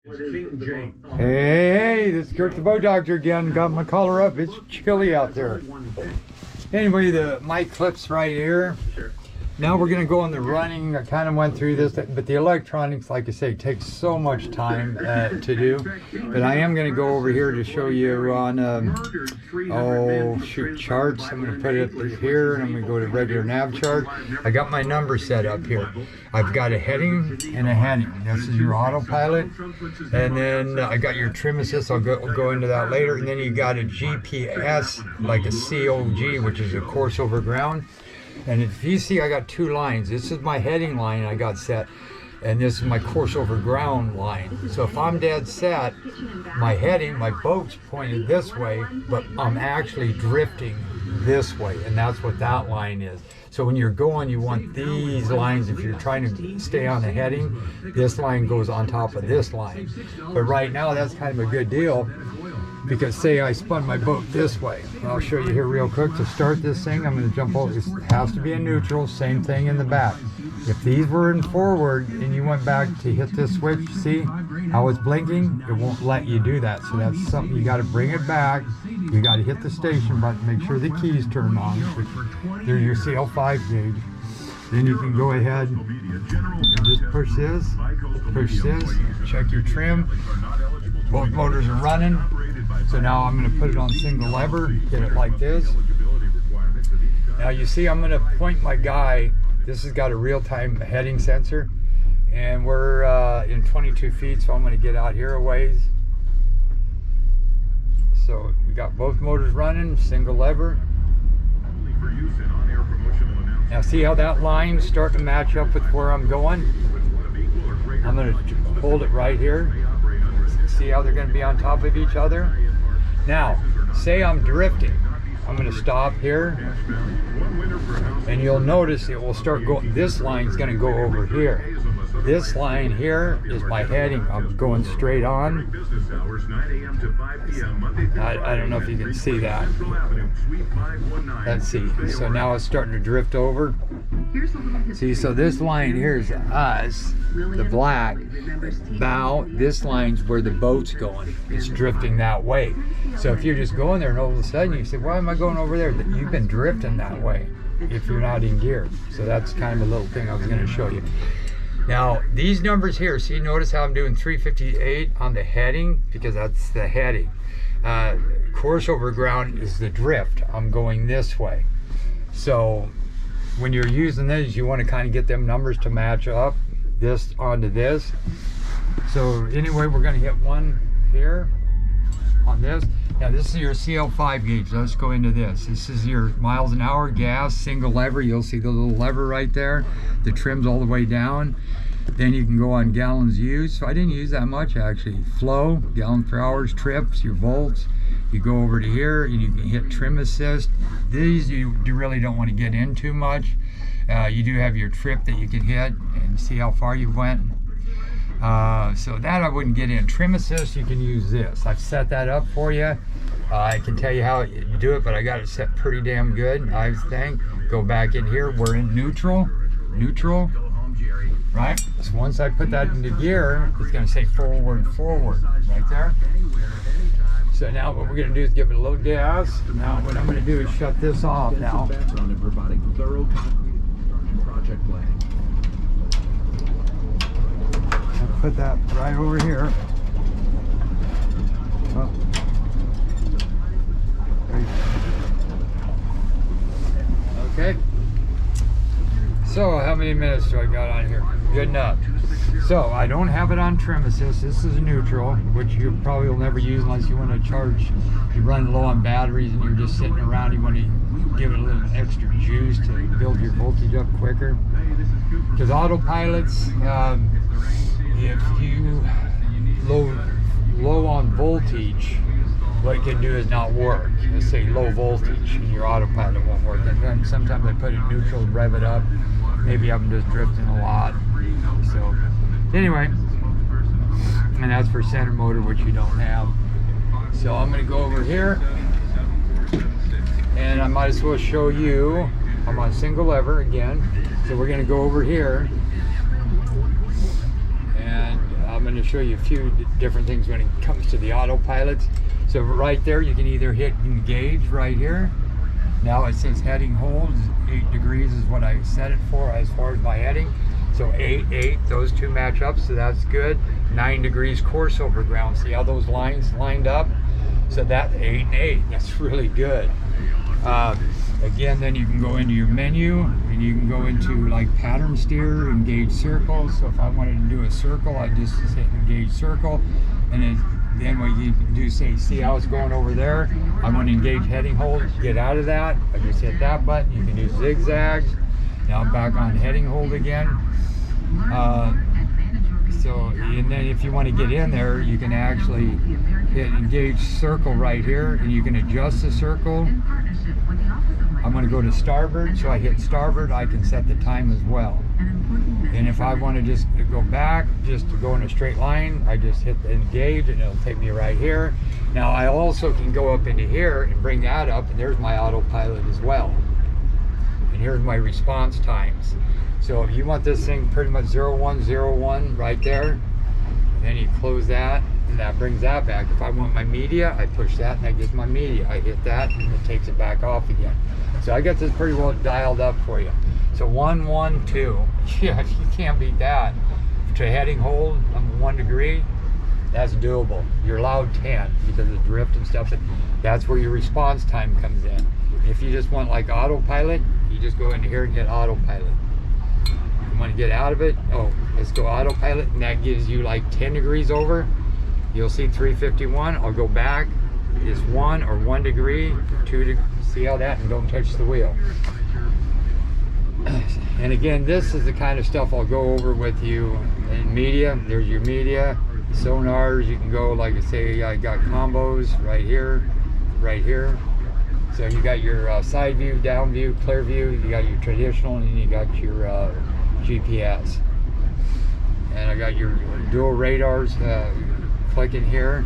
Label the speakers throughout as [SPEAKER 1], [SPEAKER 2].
[SPEAKER 1] Hey, this is Kurt the Boat Doctor again. Got my collar up. It's chilly out there. Anyway, the mic clip's right here. Now we're gonna go on the running. I kind of went through this, but the electronics, like I say, takes so much time to do. But I am gonna go over here to show you on charts. I'm gonna put it up here, and I'm gonna go to regular nav chart. I got my number set up here. I've got a heading and a heading. This is your autopilot, and then I got your trim assist. I'll go into that later. And then you got a GPS, like a COG, which is a course over ground. And if you see, I got two lines. This is my heading line I got set, and this is my course over ground line. So if I'm dead set, my heading, my boat's pointed this way, but I'm actually drifting this way, and that's what that line is. So when you're going, you want these lines. If you're trying to stay on the heading, this line goes on top of this line. But right now, that's kind of a good deal, because say I spun my boat this way. I'll show you here real quick. To start this thing, I'm going to jump over. It has to be in neutral. Same thing in the back. If these were in forward and you went back to hit this switch, see how it's blinking? It won't let you do that. So that's something you got to bring it back. You got to hit the station button. Make sure the keys turn on. There's your CL5 gauge. Then you can go ahead and just push this, check your trim. Both motors are running. So now I'm going to put it on single lever, get it like this. Now you see I'm going to point my guy. This has got a real-time heading sensor, and we're in 22 feet, so I'm going to get out here a ways. So we got both motors running, single lever. Now see how that line's starting to match up with where I'm going? I'm going to hold it right here. See how they're going to be on top of each other? Now, say I'm drifting. I'm going to stop here, and you'll notice it will start going. This line's going to go over here. This line here is my heading. I'm going straight on. I don't know if you can see that. Let's see. So now it's starting to drift over. See, so this line here is us, the black bow. This line's where the boat's going. It's drifting that way. So if you're just going there and all of a sudden you say, why am I going over there? You've been drifting that way if you're not in gear. So that's kind of a little thing I was going to show you. Now, these numbers here, see, notice how I'm doing 358 on the heading, because that's the heading. Course over ground is the drift. I'm going this way. So when you're using these, you want to kind of get them numbers to match up, this onto this. So anyway, we're going to hit one here on this. Now this is your CL5 gauge. Let's go into this. This is your miles an hour, gas, single lever. You'll see the little lever right there. The trim's all the way down. Then you can go on gallons used. So I didn't use that much actually. Flow, gallon per hour, trips, your volts. You go over to here and you can hit trim assist. These you really don't want to get in too much. You do have your trip that you can hit and see how far you went. So that I wouldn't get in. Trim assist, you can use this. I've set that up for you. I can tell you how you do it, but I got it set pretty damn good, I think. Go back in here. We're in neutral, right? So once I put that into gear, it's going to say forward, right there. So now what we're going to do is give it a little gas. Now what I'm going to do is shut this off now. I'll put that right over here. Oh. Okay. So how many minutes do I got on here? Good enough. So I don't have it on trim assist. This is neutral, which you probably will never use unless you want to charge. You run low on batteries and you're just sitting around. You want to give it a little extra juice to build your voltage up quicker. Because autopilots, if you low on voltage, what it can do is not work. Let's say low voltage and your autopilot won't work. And then sometimes I put it neutral, rev it up. Maybe I'm just drifting a lot. So anyway, and that's for center motor, which you don't have. So I'm going to go over here, and I might as well show you. I'm on single lever again. So we're going to go over here, and I'm I'm going to show you a few different things when it comes to the autopilots. So right there, you can either hit engage right here. Now it says heading holds, 8 degrees is what I set it for as far as my heading. So 8, 8, those two match up, so that's good. 9 degrees course over ground. See how those lines lined up? So that 8 and 8, that's really good. Again, then you can go into your menu and you can go into like pattern steer, engage circle. So if I wanted to do a circle, I just hit engage circle, and then what you can do, say, see how it's going over there? I want to engage heading hold, get out of that. I just hit that button. You can do zigzags. Now I'm back on heading hold again. And then if you want to get in there, you can actually hit engage circle right here, and you can adjust the circle. I'm going to go to starboard, so I hit starboard. I can set the time as well. And if I want to just go back, just to go in a straight line, I just hit engage and it'll take me right here. Now I also can go up into here and bring that up, and there's my autopilot as well. And here's my response times. So if you want this thing pretty much 0101 right there, and then you close that, and that brings that back. If I want my media, I push that and that gets my media. I hit that and it takes it back off again. So I got this pretty well dialed up for you. So 1, 1, 2. Yeah, you can't beat that. To heading hold, I'm 1 degree. That's doable. You're allowed 10 because of drift and stuff. That's where your response time comes in. If you just want like autopilot, you just go into here and hit autopilot. You want to get out of it? Oh, let's go autopilot, and that gives you like 10 degrees over. You'll see 351. I'll go back. It's 1 or 1 degree, 2 degrees. See how that, and don't touch the wheel. And again, this is the kind of stuff I'll go over with you in media. There's your media, sonars. You can go, like I say, I got combos right here, right here. So you got your side view, down view, clear view. You got your traditional, and you got your GPS. And I got your dual radars. Click in here.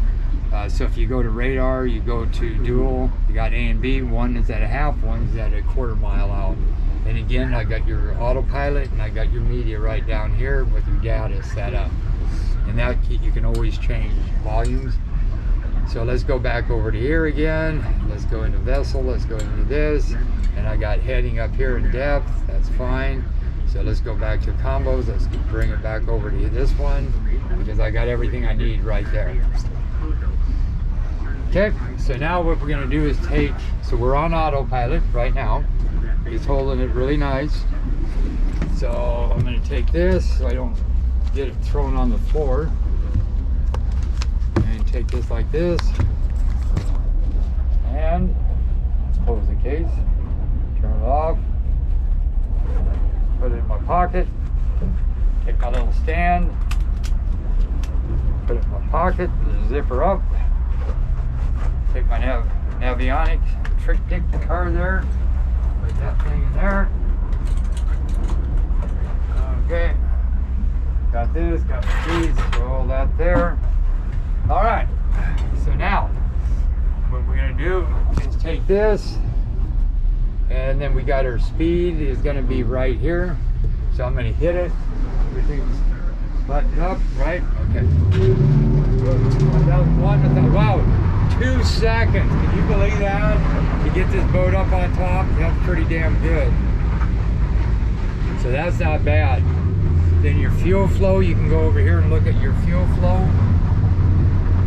[SPEAKER 1] So if you go to radar, you go to dual, you got A and B, one is at a half, one is at a quarter mile out. And again, I got your autopilot and I got your media right down here with your data set up. And that you can always change volumes. So let's go back over to here again. Let's go into vessel, let's go into this. And I got heading up here in depth, that's fine. So let's go back to combos, let's bring it back over to this one because I got everything I need right there. Okay, so now what we're going to do is so we're on autopilot right now. He's holding it really nice. So I'm going to take this so I don't get it thrown on the floor. And take this like this. And let's close the case. Turn it off. Put it in my pocket. Take my little stand. Put it in my pocket. The zipper up. Take my Navionics trick dick car there. Put that thing in there. Okay. Got this, got the keys, throw all that there. Alright. So now, what we're going to do is take this, and then we got our speed is going to be right here. So I'm going to hit it. Everything's buttoned up, right? Okay. 1001, wow. 2 seconds. Can you believe that? To get this boat up on top, that's pretty damn good. So that's not bad. Then your fuel flow, you can go over here and look at your fuel flow.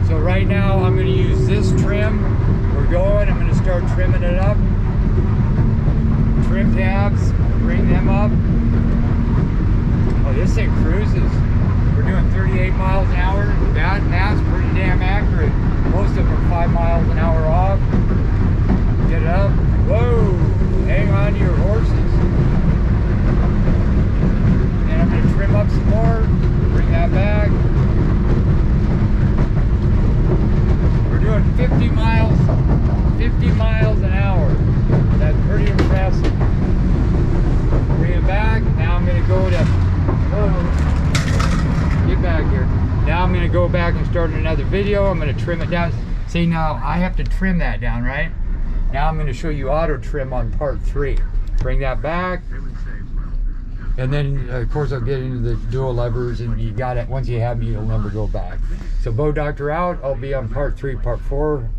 [SPEAKER 1] So right now I'm going to use this trim. We're going, I'm going to start trimming it up. Trim tabs, bring them up. Oh, this thing cruises. We're doing 38 miles an hour. That's pretty damn accurate. Most of them are 5 miles an hour off. Get it up. Whoa! Hang on to your horses. And I'm going to trim up some more. Bring that back. We're doing 50 miles an hour. That's pretty impressive. Bring it back. Now I'm going to go to... Whoa. Get back here. Now I'm going to go back and start another video. I'm going to trim it down. See, now I have to trim that down, right? Now I'm going to show you auto trim on part 3. Bring that back. And then, of course, I'll get into the dual levers, and you got it. Once you have them, you'll never go back. So, Bow Doctor out. I'll be on part 3, part 4